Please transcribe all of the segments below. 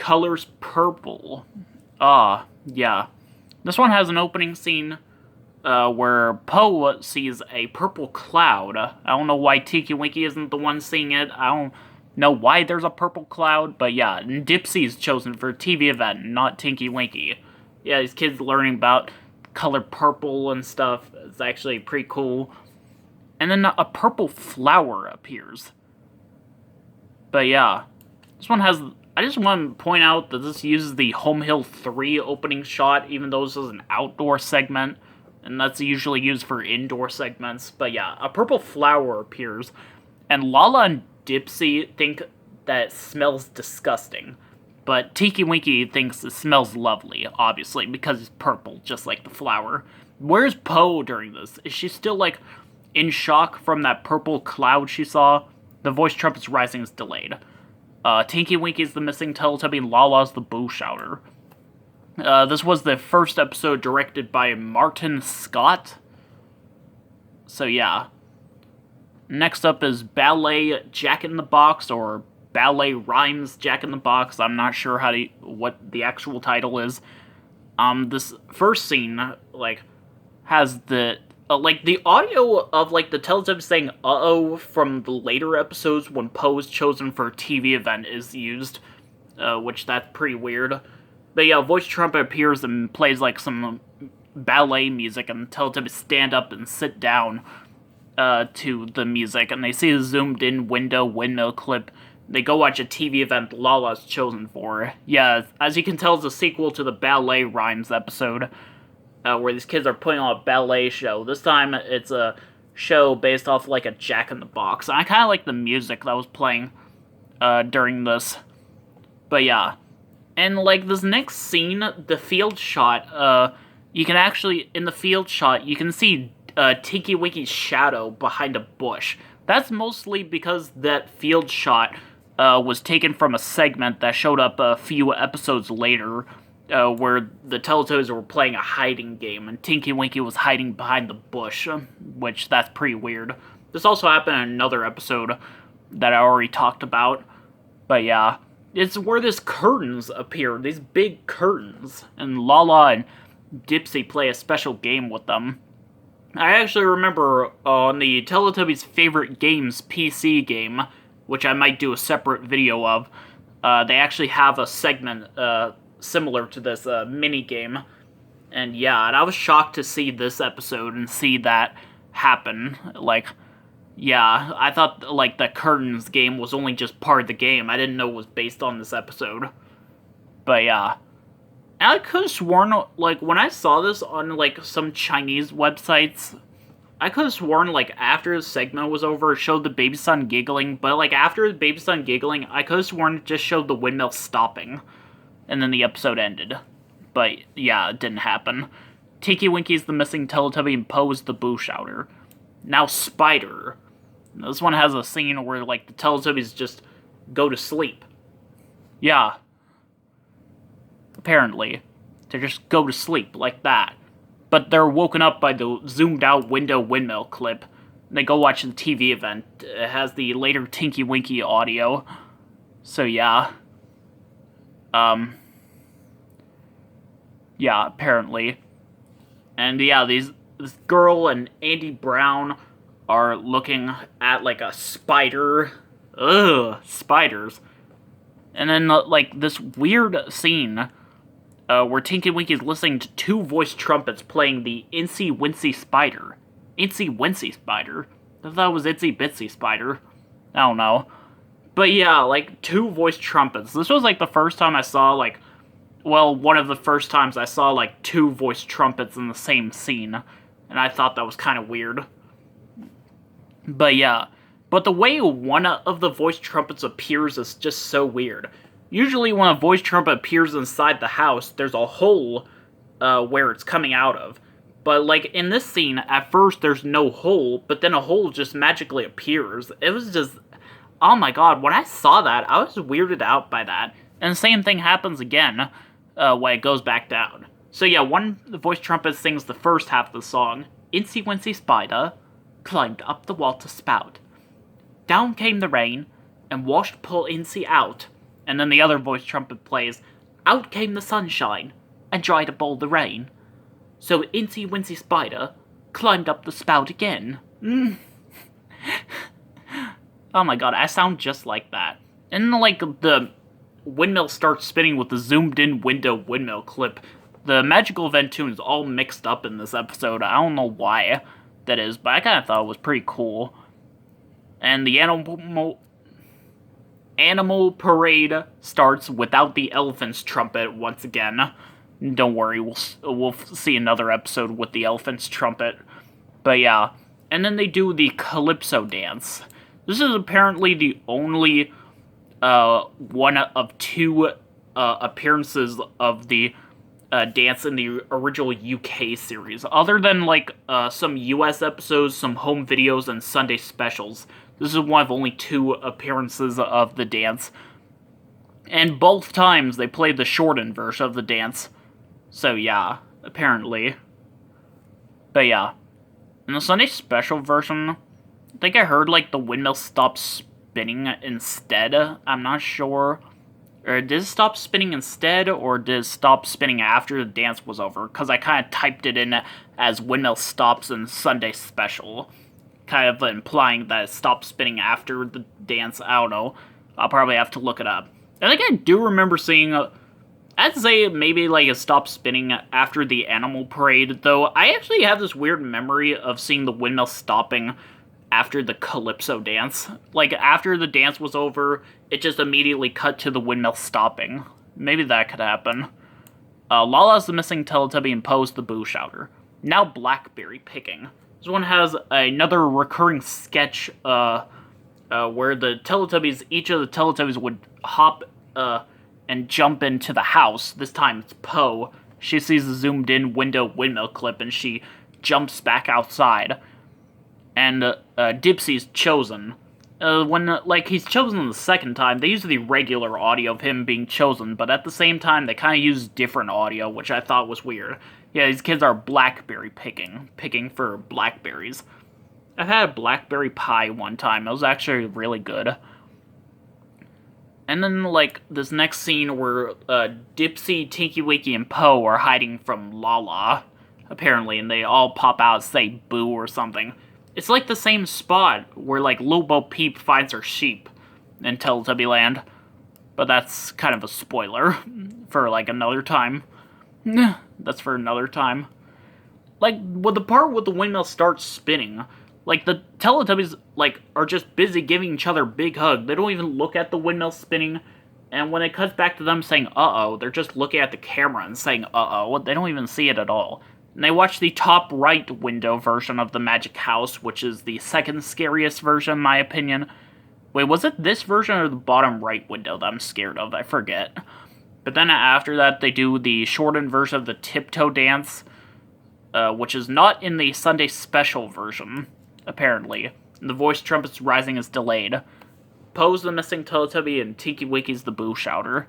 colors purple. Yeah. This one has an opening scene where Poe sees a purple cloud. I don't know why Tinky Winky isn't the one seeing it. I don't know why there's a purple cloud, but yeah, Dipsy's chosen for a TV event, not Tinky Winky. Yeah, these kids learning about color purple and stuff. It's actually pretty cool. And then a purple flower appears. But yeah, this one has... I just want to point out that this uses the Home Hill 3 opening shot, even though this is an outdoor segment, and that's usually used for indoor segments. But yeah, a purple flower appears, and Lala and Dipsy think that it smells disgusting. But Tinky Winky thinks it smells lovely, obviously, because it's purple, just like the flower. Where's Poe during this? Is she still, like, in shock from that purple cloud she saw? The voice trumpet's rising is delayed. Tinky Winky's the missing Teletubby, and Lala's the boo shouter. This was the first episode directed by Martin Scott. So yeah. Next up is Ballet Jack-in-the-Box, or Ballet Rhymes Jack-in-the-Box. I'm not sure what the actual title is. This first scene, like, has the audio of, like, the Teletubbies saying "uh-oh" from the later episodes when Poe is chosen for a TV event is used, which that's pretty weird. But yeah, voice trumpet appears and plays, like, some ballet music, and the Teletubbies stand up and sit down to the music, and they see a zoomed-in windmill clip. They go watch a TV event Lala's chosen for. Yeah, as you can tell, it's a sequel to the Ballet Rhymes episode, where these kids are putting on a ballet show. This time, it's a show based off, like, a Jack-in-the-Box. And I kind of like the music that was playing during this. But yeah. And, like, this next scene, the field shot, you can actually, in the field shot, you can see Tinky Winky's shadow behind a bush. That's mostly because that field shot was taken from a segment that showed up a few episodes later, where the Teletubbies were playing a hiding game, and Tinky Winky was hiding behind the bush, which that's pretty weird. This also happened in another episode that I already talked about, but yeah. It's where these curtains appear, these big curtains, and Lala and Dipsy play a special game with them. I actually remember on the Teletubbies' Favorite Games PC game, which I might do a separate video of, they actually have a segment similar to this mini game. And yeah, and I was shocked to see this episode and see that happen. Like, yeah, I thought, like, the curtains game was only just part of the game. I didn't know it was based on this episode. But yeah. And I could have sworn, like, when I saw this on, like, some Chinese websites, I could have sworn, like, after the segment was over, it showed the baby son giggling. But, like, after the baby son giggling, I could have sworn it just showed the windmill stopping. And then the episode ended. But, yeah, it didn't happen. Tinky Winky's the missing Teletubby, and Poe's the boo shouter. Now, Spider. This one has a scene where, like, the Teletubbies just go to sleep. Yeah. Apparently. They just go to sleep, like that. But they're woken up by the zoomed-out windmill clip. They go watch the TV event. It has the later Tinky Winky audio. So, yeah. Yeah, apparently. And, yeah, this girl and Andy Brown are looking at, like, a spider. Ugh, spiders. And then, like, this weird scene where Tinky Winky is listening to two voice trumpets playing the Incy Wincy Spider. Incy Wincy Spider? I thought it was Itsy Bitsy Spider. I don't know. But yeah, like, two voice trumpets. This was, like, the first time I saw, like, well, one of the first times I saw, like, two voice trumpets in the same scene. And I thought that was kind of weird. But yeah. But the way one of the voice trumpets appears is just so weird. Usually when a voice trumpet appears inside the house, there's a hole where it's coming out of. But, like, in this scene, at first there's no hole, but then a hole just magically appears. It was just... oh my god, when I saw that, I was weirded out by that. And the same thing happens again when it goes back down. So yeah, the voice trumpet sings the first half of the song. Incy Wincy Spider climbed up the wall to spout. Down came the rain, and washed poor Incy out. And then the other voice trumpet plays, "Out came the sunshine, and dried up all the rain. So Incy Wincy Spider climbed up the spout again." Oh my god, I sound just like that. And then, like, the windmill starts spinning with the zoomed-in window windmill clip. The magical event tune is all mixed up in this episode. I don't know why that is, but I kind of thought it was pretty cool. And the animal parade starts without the elephant's trumpet once again. Don't worry, we'll see another episode with the elephant's trumpet. But yeah, and then they do the calypso dance. This is apparently the only one of two appearances of the dance in the original UK series. Other than, like, some US episodes, some home videos, and Sunday specials. This is one of only two appearances of the dance. And both times they played the shortened version of the dance. So yeah, apparently. But yeah. In the Sunday special version, I think I heard, like, the windmill stopped spinning instead. I'm not sure. Or did it stop spinning instead, or did it stop spinning after the dance was over? Because I kind of typed it in as windmill stops in Sunday special. Kind of implying that it stopped spinning after the dance. I don't know. I'll probably have to look it up. I think I do remember seeing... I'd say maybe, like, it stopped spinning after the animal parade, though I actually have this weird memory of seeing the windmill stopping after the calypso dance. Like, after the dance was over, it just immediately cut to the windmill stopping. Maybe that could happen. Lala's the missing Teletubby and Poe's the boo shouter. Now blackberry picking. This one has another recurring sketch where the Teletubbies, each of the Teletubbies would hop and jump into the house. This time it's Poe. She sees the zoomed in window windmill clip and she jumps back outside. And Dipsy's chosen. When, like, he's chosen the second time, they use the regular audio of him being chosen, but at the same time, they kind of use different audio, which I thought was weird. Yeah, these kids are blackberry picking for blackberries. I've had a blackberry pie one time. It was actually really good. And then, like, this next scene where Dipsy, Tinky Winky, and Poe are hiding from Lala, apparently, and they all pop out and say boo or something. It's like the same spot where, like, Lil Bo Peep finds her sheep in Teletubby Land. But that's kind of a spoiler for, like, another time. That's for another time. Like, with the part where the windmill starts spinning, like, the Teletubbies, like, are just busy giving each other a big hug. They don't even look at the windmill spinning. And when it cuts back to them saying, uh-oh, they're just looking at the camera and saying, uh-oh. They don't even see it at all. And they watch the top right window version of the Magic House, which is the second scariest version, in my opinion. Wait, was it this version or the bottom right window that I'm scared of? I forget. But then after that, they do the shortened version of the Tiptoe Dance, which is not in the Sunday special version, apparently. And the voice trumpet's rising is delayed. Poe's the missing Teletubby, and Tinky Winky's the boo shouter.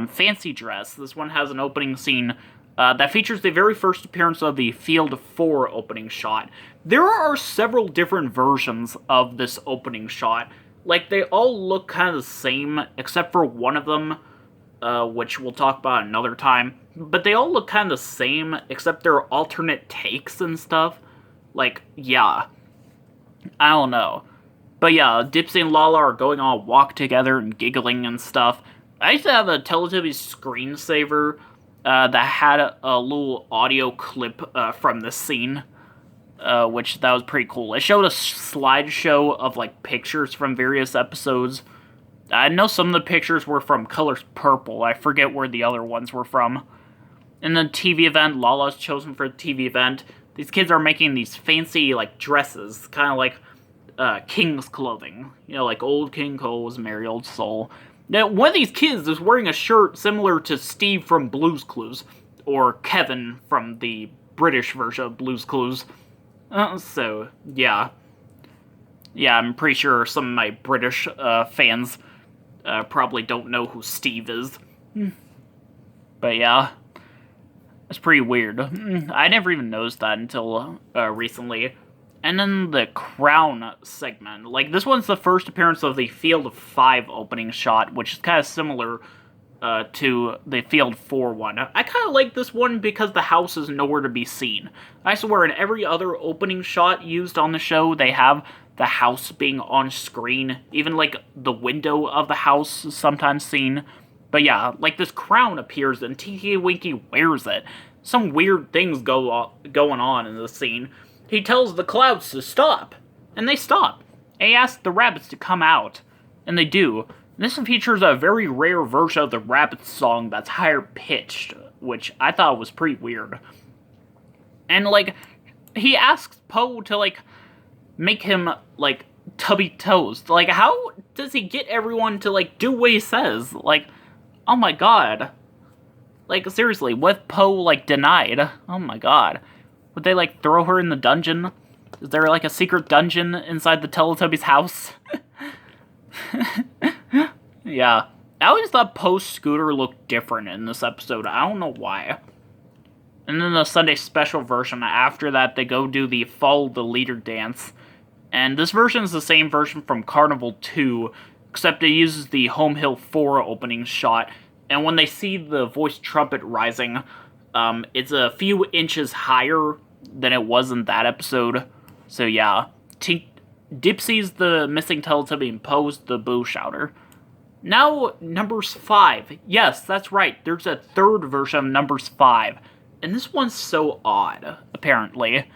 Fancy Dress. This one has an opening scene that features the very first appearance of the Field 4 opening shot. There are several different versions of this opening shot. Like, they all look kind of the same, except for one of them, which we'll talk about another time. But they all look kind of the same, except they're alternate takes and stuff. Like, yeah. I don't know. But yeah, Dipsy and Lala are going on a walk together and giggling and stuff. I used to have a Teletubbies screensaver that had a little audio clip from this scene, which that was pretty cool. It showed a slideshow of, like, pictures from various episodes. I know some of the pictures were from Colors Purple. I forget where the other ones were from. In the TV event, Lala's chosen for the TV event. These kids are making these fancy, like, dresses, kind of like King's clothing. You know, like Old King Cole's Merry Old Soul. Now, one of these kids is wearing a shirt similar to Steve from Blue's Clues, or Kevin from the British version of Blue's Clues. So, yeah. Yeah, I'm pretty sure some of my British fans probably don't know who Steve is. But yeah, it's pretty weird. I never even noticed that until recently. And then the crown segment. Like, this one's the first appearance of the Field 5 opening shot, which is kind of similar to the Field 4 one. I kind of like this one because the house is nowhere to be seen. I swear, in every other opening shot used on the show, they have the house being on screen. Even, like, the window of the house is sometimes seen. But yeah, like, this crown appears and Tinky Winky wears it. Some weird things going on in the scene. He tells the clouds to stop, and they stop. And he asks the rabbits to come out, and they do. This features a very rare version of the rabbits song that's higher pitched, which I thought was pretty weird. And, like, he asks Poe to, like, make him, like, tubby toes. Like, how does he get everyone to, like, do what he says? Like, oh my god. Like, seriously, what if Poe, like, denied? Oh my god. Would they, like, throw her in the dungeon? Is there, like, a secret dungeon inside the Teletubbies' house? Yeah. I always thought Poe's scooter looked different in this episode. I don't know why. And then the Sunday special version, after that, they go do the Follow the Leader dance. And this version is the same version from Carnival 2, except it uses the Home Hill 4 opening shot. And when they see the voice trumpet rising, it's a few inches higher than it was in that episode. So yeah, Dipsy's the missing Teletubby and Poe's the Boo Shouter. Now, Numbers 5. Yes, that's right, there's a third version of Numbers 5. And this one's so odd, apparently.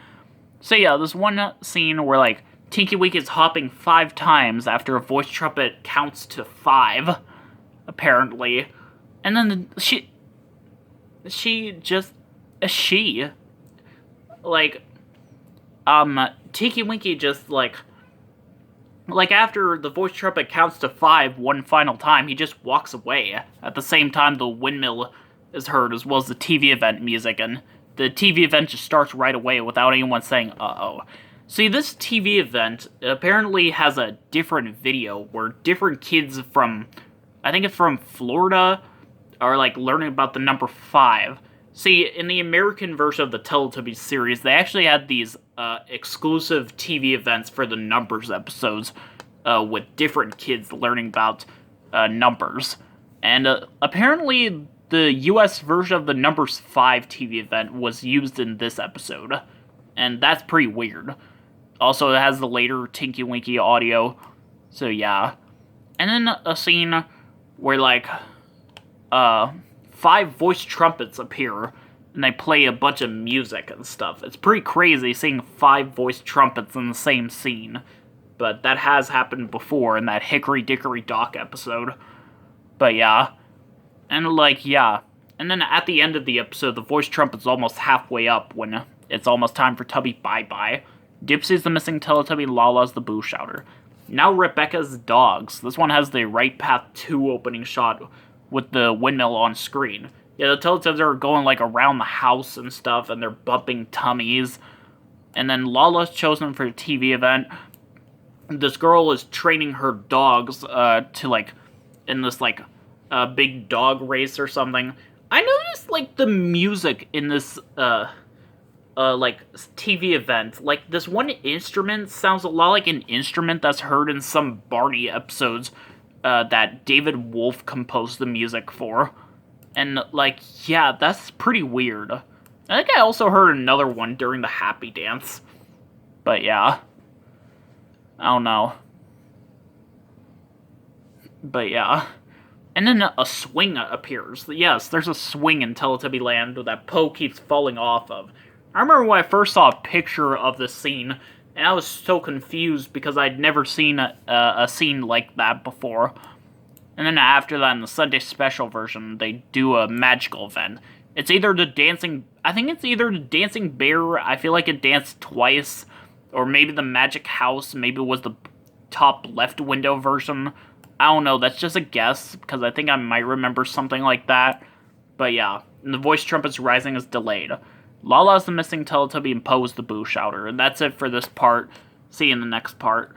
So yeah, there's one scene where, like, Tinky Winky is hopping 5 times after a voice trumpet counts to 5, apparently. And then Tinky Winky just, like, after the voice trumpet counts to 5 one final time, he just walks away. At the same time, the windmill is heard, as well as the TV event music, and the TV event just starts right away without anyone saying, uh-oh. See, this TV event apparently has a different video where different kids from, I think it's from Florida, are, like, learning about the number 5. See, in the American version of the Teletubbies series, they actually had these exclusive TV events for the Numbers episodes with different kids learning about numbers. And apparently the US version of the Numbers 5 TV event was used in this episode. And that's pretty weird. Also, it has the later Tinky Winky audio. So yeah. And then a scene where, like, 5 voice trumpets appear, and they play a bunch of music and stuff. It's pretty crazy seeing 5 voice trumpets in the same scene, but that has happened before in that Hickory Dickory Dock episode. But yeah, and, like, yeah. And then at the end of the episode, the voice trumpet's almost halfway up when it's almost time for Tubby bye-bye. Dipsy's the missing Teletubby, Lala's the Boo Shouter. Now Rebecca's dogs. This one has the Right Path 2 opening shot with the windmill on screen. Yeah, the Teletubbies are going, like, around the house and stuff, and they're bumping tummies. And then Lala's chosen for a TV event. This girl is training her dogs to, like, in this, like, big dog race or something. I noticed, like, the music in this, like, TV event. Like, this one instrument sounds a lot like an instrument that's heard in some Barney episodes that David Wolf composed the music for. And, like, yeah, that's pretty weird. I think I also heard another one during the Happy Dance. But, yeah. I don't know. But, yeah. And then a swing appears. Yes, there's a swing in Teletubby Land that Poe keeps falling off of. I remember when I first saw a picture of this scene, and I was so confused because I'd never seen a scene like that before. And then after that, in the Sunday special version, they do a magical event. It's either the dancing... I think it's either the dancing bear. I feel like it danced twice. Or maybe the magic house. Maybe it was the top left window version. I don't know. That's just a guess, because I think I might remember something like that. But yeah, and the voice trumpet's rising is delayed. Lala's the missing Teletubby and Poe's the Boo Shouter. And that's it for this part. See you in the next part.